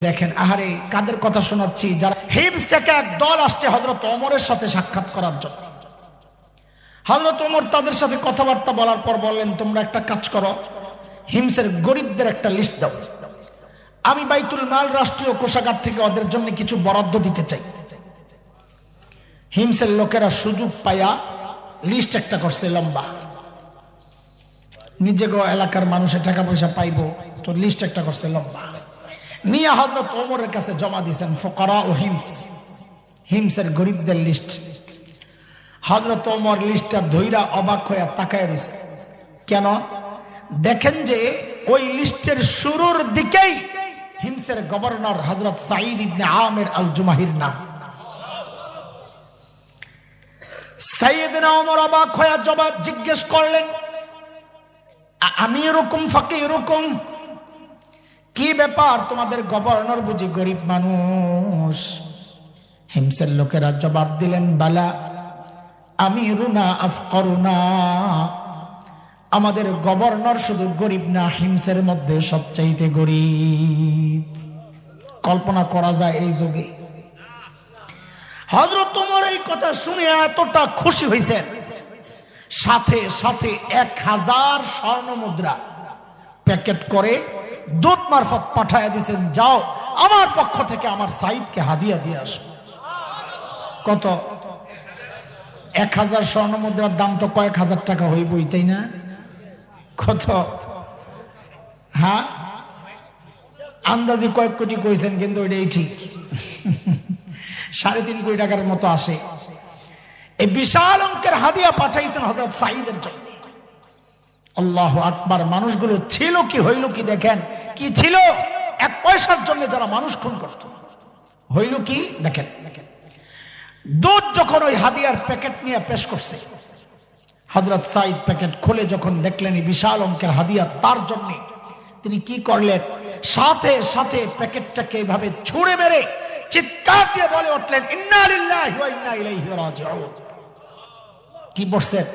দেখেন আহারে কাদের কথা শোনাচ্ছি, যারা হিমস থেকে এক দল আসছে হযরত ওমরের সাথে সাক্ষাৎ করার জন্য। হযরত ওমর তাদের সাথে কথাবার্তা বলার পর বললেন, তোমরা একটা কাজ করো, হিমসের গরিবদের একটা লিস্ট দাও, আমি বাইতুল মাল রাষ্ট্রীয় কোষাগার থেকে ওদের জন্য কিছু বরাদ্দ দিতে চাই। হিমসের লোকেরা সুযোগ পায়া লিস্ট একটা করছে লম্বা, নিজে এলাকার মানুষের টাকা পয়সা পাইবো তো লিস্ট একটা করছে লম্বা, নিয়ে হযরত ওমরের কাছে জমা দিয়েছেন। ফুকারা ও হিমস, হিমসের গরিবদের লিস্ট। হযরত ওমর লিস্টটা ধইরা অবাক হয়ে তাকায় রইছে। কেন? দেখেন যে ওই লিস্টের শুরুর দিকেই হিমসের গভর্নর হযরত সাঈদ ইবনে আমির আল জুমাহির নাম। সাইয়েদনা ওমর অবাক হয়ে জবাব জিজ্ঞেস করলেন, আমি এরকম ফাঁকে এরকম কি ব্যাপার, তোমাদের গভর্নর বুঝি গরিব মানুষ? হিমসের লোকেরা জবাব দিলেন, বালা আমিরুনা আফকরুনা, আমাদের গভর্নর শুধু গরিব না, হিমসের মধ্যে সবচাইতে গরিব। কল্পনা করা যায় এই যুগে। হযরত ওমর এই কথা শুনে এতটা খুশি হয়েছেন, সাথে সাথে 1000 স্বর্ণ মুদ্রা প্যাকেট করে দূত মারফত পাঠায় দিয়েছেন, যাও আমার পক্ষ থেকে আমার সাইদকে হাদিয়া দিয়ে আসো। কত? 1000 স্বর্ণ মুদ্রার দাম তো কয়েক হাজার টাকা হইবই, তাই না? কত? হ্যাঁ, আন্দাজি কয়েক কোটি কইছেন, কিন্তু ওইটাই ঠিক। 3.5 কোটি টাকার মতো আসে। এই বিশাল অঙ্কের হাদিয়া পাঠাইছেন হযরত সাঈদের জন্য। আল্লাহু আকবার। মানুষগুলো ছিল কি হইল কি দেখেন, কি ছিল? 1 পয়সার জন্য যারা মানুষ খুন করত, হইল কি দেখেন। দূত যখন ওই হাদিয়ার প্যাকেট নিয়ে পেশ করছে, হযরত সাঈদ প্যাকেট খুলে যখন দেখলেন এই বিশাল অঙ্কের হাদিয়া তার জন্য, তিনি কি করলেন? সাথে সাথে প্যাকেটটাকে এইভাবে ছুঁড়ে মেরে চিৎকার দিয়ে বলে উঠলেন, ইন্না লিল্লাহি ওয়া ইন্না ইলাইহি রাজিউন। কি বলছেন?